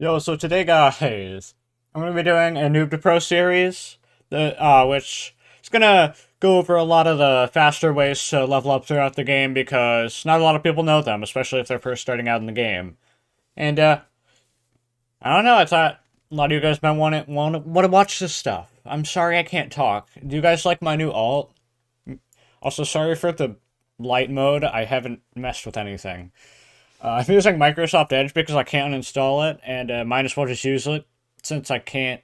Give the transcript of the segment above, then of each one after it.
Yo, so today, guys, I'm gonna be doing a Noob to Pro series, which is gonna go over a lot of the faster ways to level up throughout the game because not a lot of people know them, especially if they're first starting out in the game. And I don't know. I thought a lot of you guys might want to watch this stuff. I'm sorry I can't talk. Do you guys like my new alt? Also, sorry for the light mode. I haven't messed with anything. I'm using Microsoft Edge because I can't uninstall it, and might as well just use it since I can't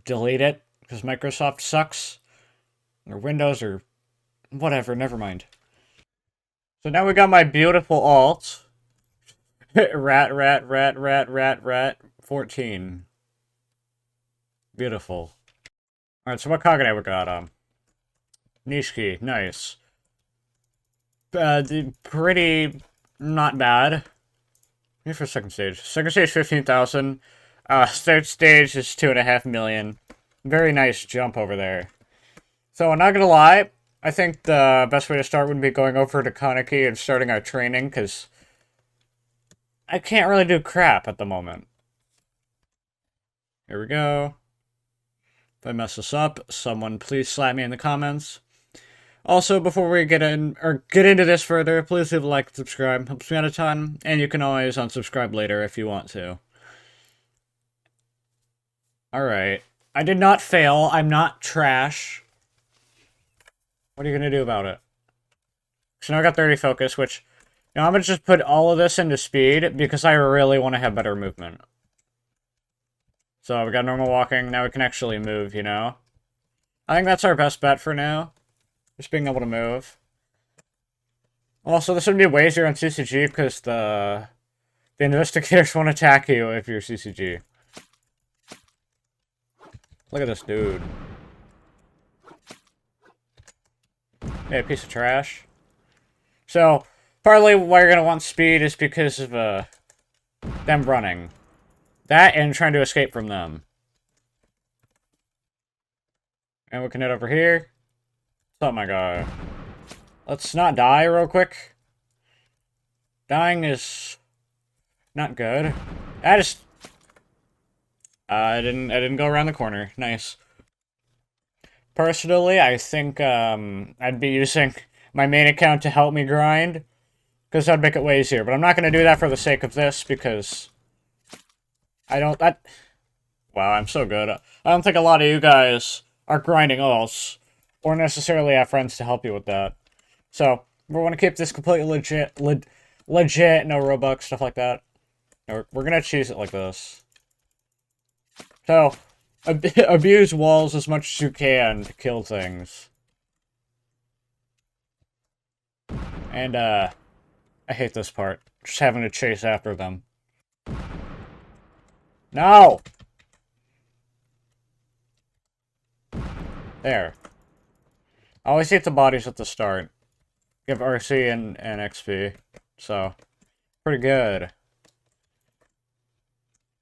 delete it because Microsoft sucks. Or Windows or whatever, never mind. So now we got my beautiful alt. rat 14. Beautiful. Alright, so what Kagane we got? Nishiki, nice. Pretty not bad. Here for second stage. Second stage, 15,000. Third stage is 2.5 million. Very nice jump over there. So, I'm not gonna lie, I think the best way to start would be going over to Kaneki and starting our training, because I can't really do crap at the moment. Here we go. If I mess this up, someone please slap me in the comments. Also, before we get into this further, please leave a like and subscribe. Helps me out a ton, and you can always unsubscribe later if you want to. Alright. I did not fail. I'm not trash. What are you gonna do about it? So now I got 30 focus, which, you know, I'm gonna just put all of this into speed because I really want to have better movement. So we got normal walking, now we can actually move, you know? I think that's our best bet for now. Just being able to move. Also, this would be way easier on CCG because the investigators won't attack you if you're CCG. Look at this dude. Hey, a piece of trash. So, partly why you're gonna want speed is because of them running. That and trying to escape from them. And we can head over here. Oh my god. Let's not die real quick. Dying is not good. I didn't go around the corner. Nice. Personally, I think I'd be using my main account to help me grind, because that'd make it way easier. But I'm not going to do that for the sake of this, because I don't... Wow, I'm so good. I don't think a lot of you guys are grinding alts, or necessarily have friends to help you with that. So, we want to keep this completely legit, no Robux, stuff like that. We're going to choose it like this. So, abuse walls as much as you can to kill things. And, I hate this part. Just having to chase after them. No! There. I always hate the bodies at the start. Give RC and XP. So, pretty good.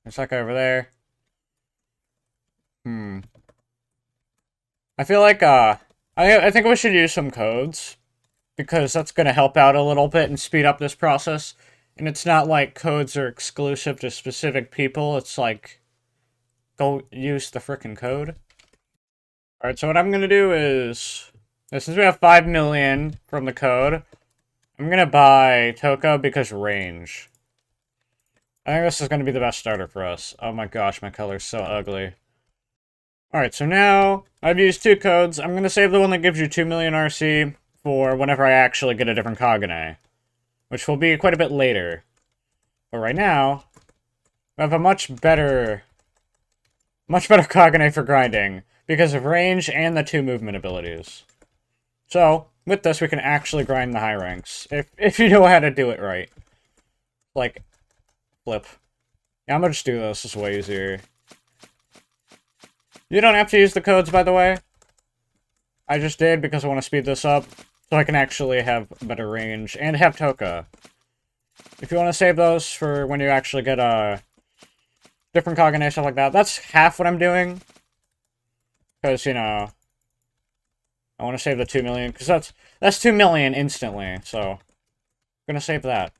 There's that guy over there. I feel like, I think we should use some codes, because that's gonna help out a little bit and speed up this process. And it's not like codes are exclusive to specific people, it's like, go use the frickin' code. Alright, so what I'm gonna do is, since we have 5 million from the code, I'm gonna buy Toka because range. I think this is gonna be the best starter for us. Oh my gosh, my color's so ugly. Alright, so now, I've used 2 codes. I'm gonna save the one that gives you 2 million RC for whenever I actually get a different Kagane, which will be quite a bit later. But right now, we have a much better Kagane for grinding, because of range and the 2 movement abilities. So, with this, we can actually grind the high ranks, if you know how to do it right. Like, flip. Yeah, I'm gonna just do this, it's way easier. You don't have to use the codes, by the way. I just did because I want to speed this up, so I can actually have better range, and have Toka. If you want to save those for when you actually get a different Kagane, stuff like that, that's half what I'm doing. Because, you know, I want to save the 2 million, because that's 2 million instantly, so I'm gonna save that.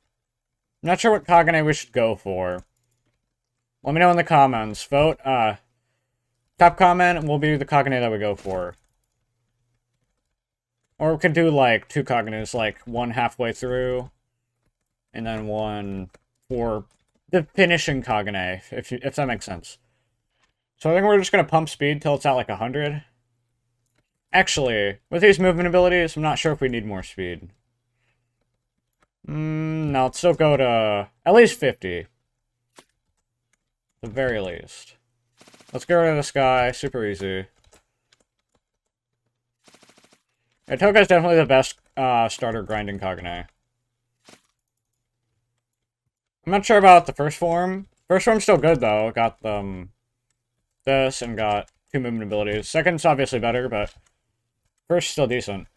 I'm not sure what Kagane we should go for. Let me know in the comments. Vote, top comment will be the Kagane that we go for. Or we could do, like, 2 Kaganes, like, one halfway through, and then one for the finishing Kagane, if that makes sense. So I think we're just gonna pump speed till it's at, like, 100. Actually, with these movement abilities, I'm not sure if we need more speed. No, let's still go to at least 50. At the very least. Let's get rid of this guy. Super easy. Yeah, Toka's definitely the best starter grinding Kagane. I'm not sure about the first form. First form's still good, though. Got this and got 2 movement abilities. Second's obviously better, but first still decent.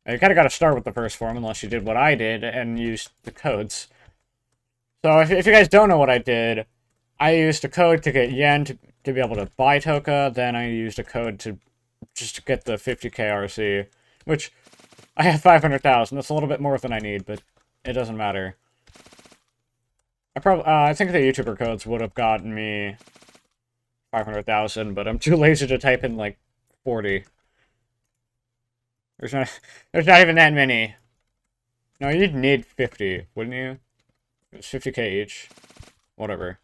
You kind of got to start with the first form unless you did what I did and used the codes. So if you guys don't know what I did, I used a code to get yen to be able to buy Toka. Then I used a code to just get the 50k RC, which I have 500,000. That's a little bit more than I need, but it doesn't matter. I think the YouTuber codes would have gotten me 500,000, but I'm too lazy to type in like 40. There's not even that many. No, you'd need 50, wouldn't you? It's 50k each. Whatever.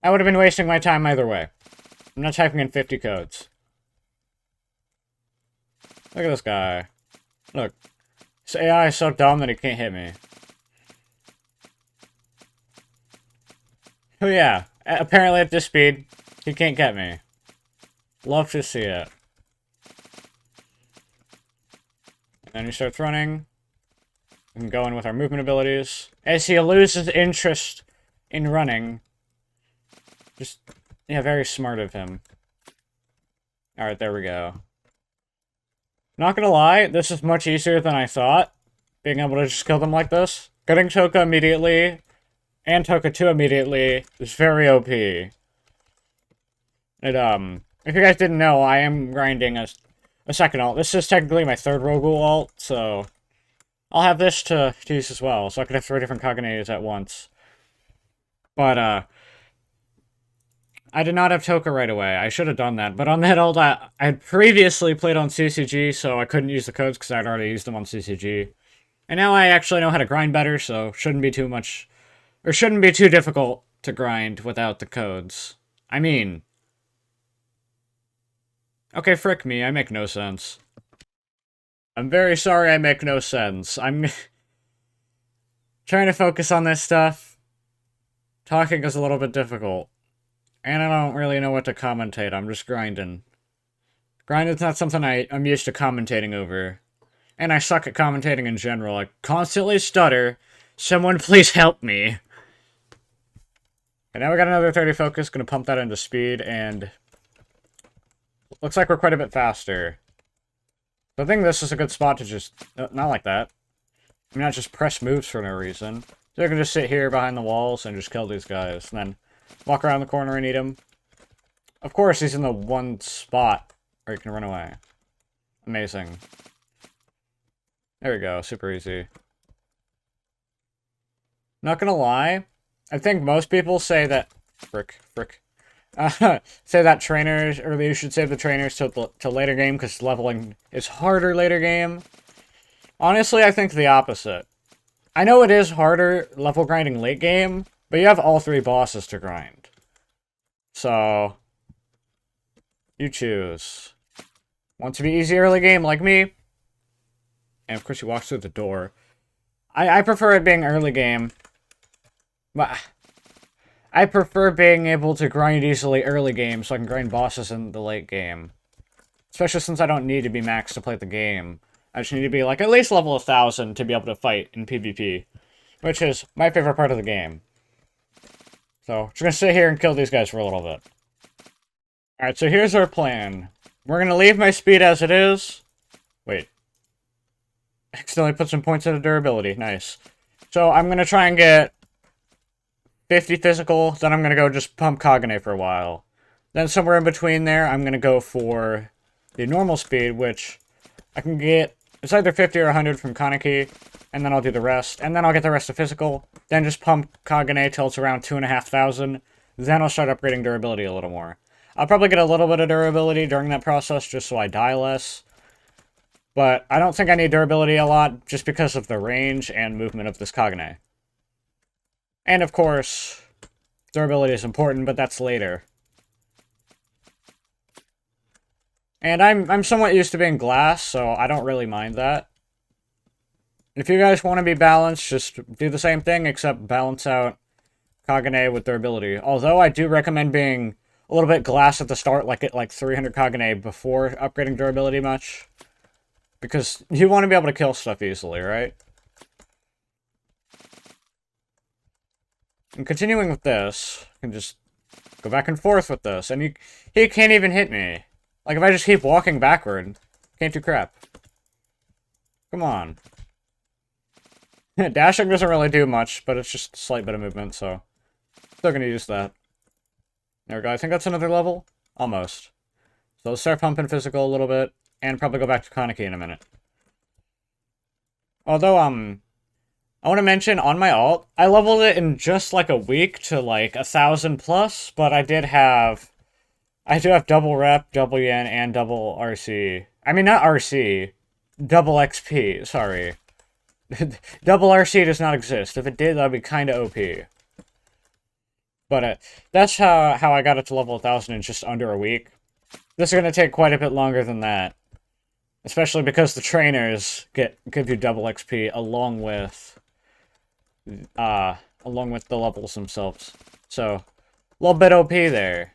I would have been wasting my time either way. I'm not typing in 50 codes. Look at this guy. Look. This AI is so dumb that he can't hit me. Oh yeah. Apparently at this speed, he can't get me. Love to see it. And then he starts running. We can go in with our movement abilities. As he loses interest in running. Just, yeah, very smart of him. Alright, there we go. Not gonna lie, this is much easier than I thought. Being able to just kill them like this. Getting Toka immediately, and Toka 2 immediately, is very OP. If you guys didn't know, I am grinding a second alt. This is technically my 3rd ro-ghoul alt, so I'll have this to use as well, so I can have 3 different Kaganes at once. But, I did not have Toka right away. I should have done that. But on that alt, I had previously played on CCG, so I couldn't use the codes because I'd already used them on CCG. And now I actually know how to grind better, so shouldn't be too much... Or shouldn't be too difficult to grind without the codes. I mean... Okay, frick me, I make no sense. I'm very sorry I make no sense. I'm... trying to focus on this stuff. Talking is a little bit difficult. And I don't really know what to commentate, I'm just grinding. Grinding's not something I'm used to commentating over. And I suck at commentating in general, I constantly stutter. Someone please help me. And now we got another 30 focus, gonna pump that into speed, and... Looks like we're quite a bit faster. So I think this is a good spot to just... not like that. I mean, not just press moves for no reason. So I can just sit here behind the walls and just kill these guys, and then... Walk around the corner and eat him. Of course, he's in the one spot where he can run away. Amazing. There we go, super easy. Not gonna lie, I think most people say that... Frick. Say that trainers, or you should save the trainers to later game, because leveling is harder later game. Honestly, I think the opposite. I know it is harder level grinding late game, but you have all 3 bosses to grind. So, you choose. Want to be easy early game like me? And of course you walk through the door. I prefer it being early game. But I prefer being able to grind easily early game so I can grind bosses in the late game. Especially since I don't need to be maxed to play the game. I just need to be like at least level 1000 to be able to fight in PvP. Which is my favorite part of the game. So, just gonna sit here and kill these guys for a little bit. Alright, so here's our plan. We're gonna leave my speed as it is. Wait. Accidentally put some points into durability. Nice. So, I'm gonna try and get 50 physical, then I'm gonna go just pump Kagane for a while. Then somewhere in between there, I'm gonna go for the normal speed, which I can get It's either 50 or 100 from Kaneki, and then I'll do the rest, and then I'll get the rest of physical, then just pump Kagane till it's around 2,500, then I'll start upgrading durability a little more. I'll probably get a little bit of durability during that process just so I die less, but I don't think I need durability a lot just because of the range and movement of this Kagane. And of course, durability is important, but that's later. And I'm somewhat used to being glass, so I don't really mind that. If you guys want to be balanced, just do the same thing, except balance out Kagane with durability. Although I do recommend being a little bit glass at the start, like at like 300 Kagane before upgrading durability much. Because you want to be able to kill stuff easily, right? And continuing with this, I can just go back and forth with this, and he can't even hit me. Like, if I just keep walking backward, can't do crap. Come on. Dashing doesn't really do much, but it's just a slight bit of movement, so... Still gonna use that. There we go, I think that's another level? Almost. So let's start pumping physical a little bit, and probably go back to Kaneki in a minute. Although, I want to mention, on my alt, I leveled it in just like a week to like 1,000 plus, but I do have double rep, double yen, and double RC. I mean, not RC. Double XP, sorry. Double RC does not exist. If it did, that would be kind of OP. But that's how I got it to level 1,000 in just under a week. This is going to take quite a bit longer than that. Especially because the trainers give you double XP along with the levels themselves. So, a little bit OP there.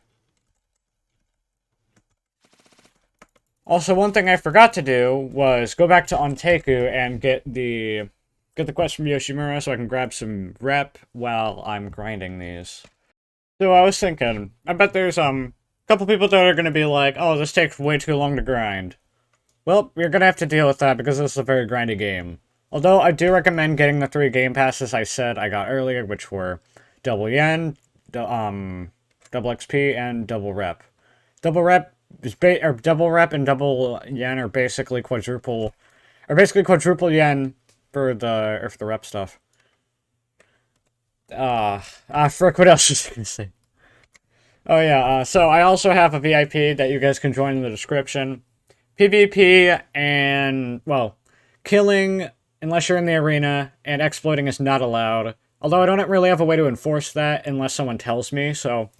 Also, one thing I forgot to do was go back to Onteku and get the quest from Yoshimura so I can grab some rep while I'm grinding these. So I was thinking, I bet there's a couple people that are gonna be like, oh, this takes way too long to grind. Well, you're gonna have to deal with that because this is a very grindy game. Although I do recommend getting the 3 game passes I said I got earlier, which were double yen, double XP, and double rep. Double rep and double yen are basically quadruple yen for the rep stuff. Frick, what else was I gonna say? Oh yeah, so I also have a VIP that you guys can join in the description. PvP and, well, killing, unless you're in the arena, and exploiting is not allowed. Although I don't really have a way to enforce that unless someone tells me, so...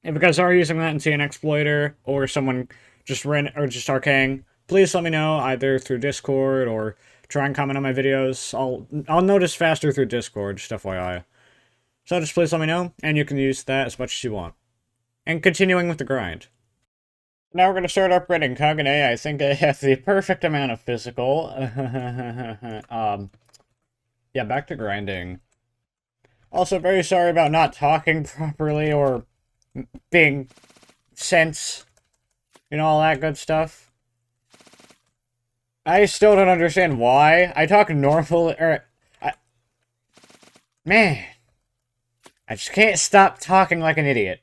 If you guys are using that and see an exploiter, or someone just arcing, please let me know, either through Discord, or try and comment on my videos. I'll notice faster through Discord, just FYI. So just please let me know, and you can use that as much as you want. And continuing with the grind. Now we're going to start upgrading Kagane. I think I have the perfect amount of physical. Yeah, back to grinding. Also, very sorry about not talking properly, or being sense, you know, all that good stuff. I still don't understand why. I talk normal, man, I just can't stop talking like an idiot.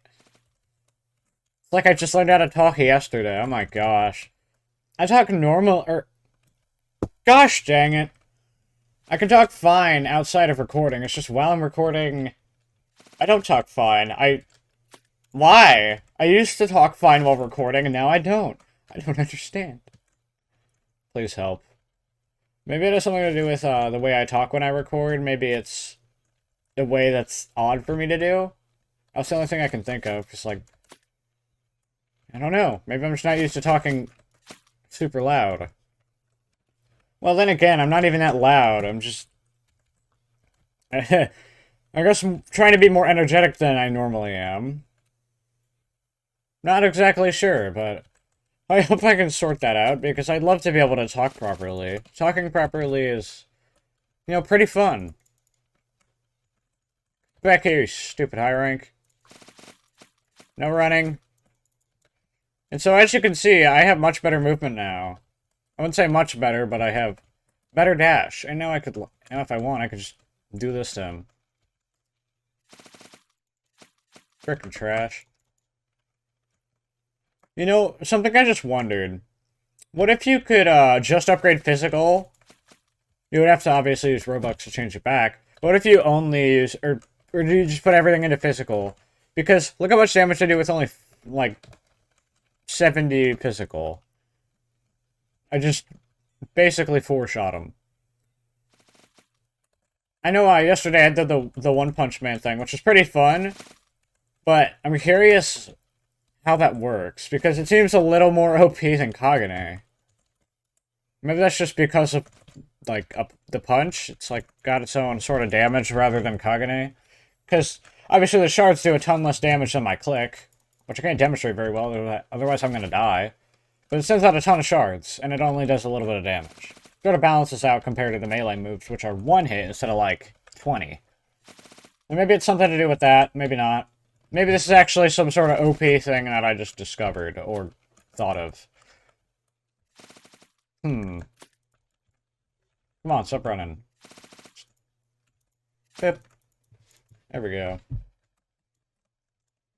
It's like I just learned how to talk yesterday, oh my gosh. I talk normal, gosh dang it. I can talk fine outside of recording, it's just while I'm recording, I don't talk fine. Why? I used to talk fine while recording, and now I don't. I don't understand. Please help. Maybe it has something to do with the way I talk when I record. Maybe it's the way that's odd for me to do. That's the only thing I can think of. Just like, I don't know. Maybe I'm just not used to talking super loud. Well, then again, I'm not even that loud. I'm just... I guess I'm trying to be more energetic than I normally am. Not exactly sure, but I hope I can sort that out, because I'd love to be able to talk properly. Talking properly is, you know, pretty fun. Back here, you stupid high rank. No running. And so, as you can see, I have much better movement now. I wouldn't say much better, but I have better dash. And now if I want, I could just do this to him. Frickin' trash. You know, something I just wondered. What if you could just upgrade physical? You would have to obviously use Robux to change it back. What if you only use, or do you just put everything into physical? Because look how much damage they do with only, like, 70 physical. I just basically four-shot him. I know yesterday I did the One Punch Man thing, which is pretty fun, but I'm curious how that works, because it seems a little more OP than Kagane. Maybe that's just because of, like, the punch. It's, like, got its own sort of damage rather than Kagane. Because, obviously, the shards do a ton less damage than my click, which I can't demonstrate very well, otherwise I'm going to die. But it sends out a ton of shards, and it only does a little bit of damage. Sort of balances out compared to the melee moves, which are one hit instead of, like, 20. And maybe it's something to do with that, maybe not. Maybe this is actually some sort of OP thing that I just discovered, or thought of. Come on, stop running. Pip. There we go.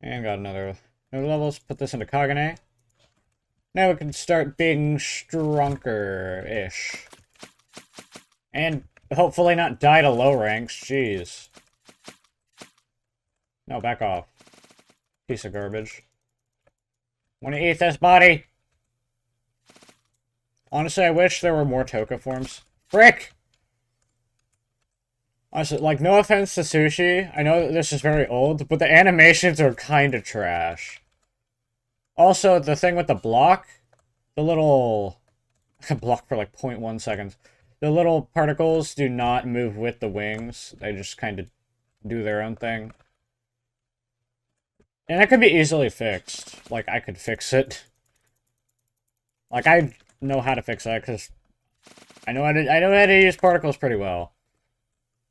And got another levels. Put this into Kagane. Now we can start being stronger-ish. And hopefully not die to low ranks. Jeez. No, back off. Piece of garbage. Wanna eat this body? Honestly, I wish there were more Toka forms. Frick! Honestly, like, no offense to Sushi. I know that this is very old, but the animations are kinda trash. Also, the thing with the block, the little... I can block for like 0.1 seconds. The little particles do not move with the wings. They just kind of do their own thing. And that could be easily fixed. Like, I could fix it. Like, I know how to fix that, because I know how to use particles pretty well.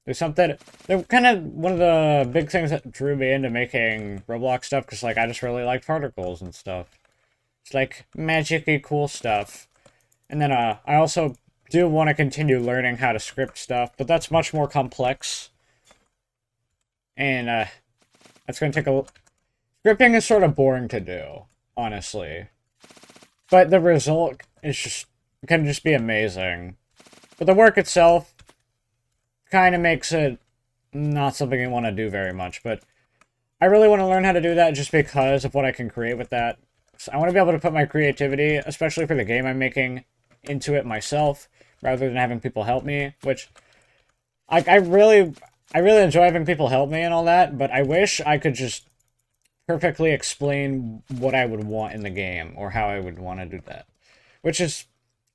There's something... They're kind of one of the big things that drew me into making Roblox stuff, because, like, I just really like particles and stuff. It's, like, magic-y cool stuff. And then, I also do want to continue learning how to script stuff, but that's much more complex. And, that's going to take a... Scripting is sort of boring to do, honestly. But the result is just... can just be amazing. But the work itself kind of makes it not something you want to do very much, but I really want to learn how to do that just because of what I can create with that. So I want to be able to put my creativity, especially for the game I'm making, into it myself, rather than having people help me, which I really enjoy having people help me and all that, but I wish I could just perfectly explain what I would want in the game, or how I would want to do that. Which is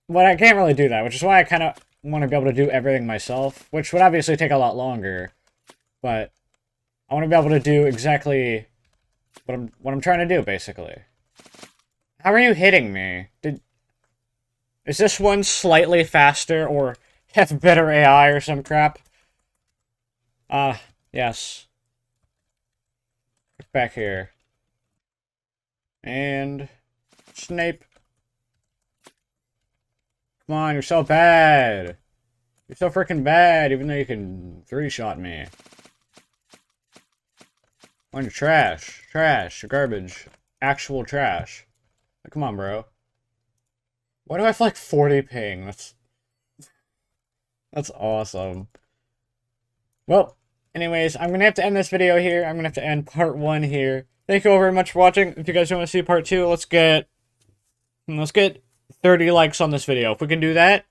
what I can't really do that, which is why I kind of want to be able to do everything myself, which would obviously take a lot longer, but I want to be able to do exactly what I'm trying to do, basically. How are you hitting me? Is this one slightly faster, or have better AI or some crap? Yes. Back here. And... Snape. Come on, you're so bad. You're so freaking bad, even though you can three-shot me. On your trash. Trash. Garbage. Actual trash. Come on, bro. Why do I have like 40 ping? That's awesome. Well, anyways, I'm gonna have to end this video here. I'm gonna have to end part 1 here. Thank you all very much for watching. If you guys want to see part 2, let's get 30 likes on this video. If we can do that,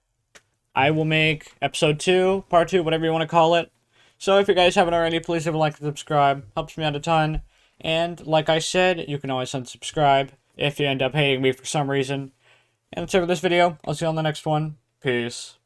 I will make episode 2, part 2, whatever you want to call it. So if you guys haven't already, please leave a like and subscribe. Helps me out a ton. And like I said, you can always unsubscribe if you end up hating me for some reason. And that's it for this video. I'll see you on the next one. Peace.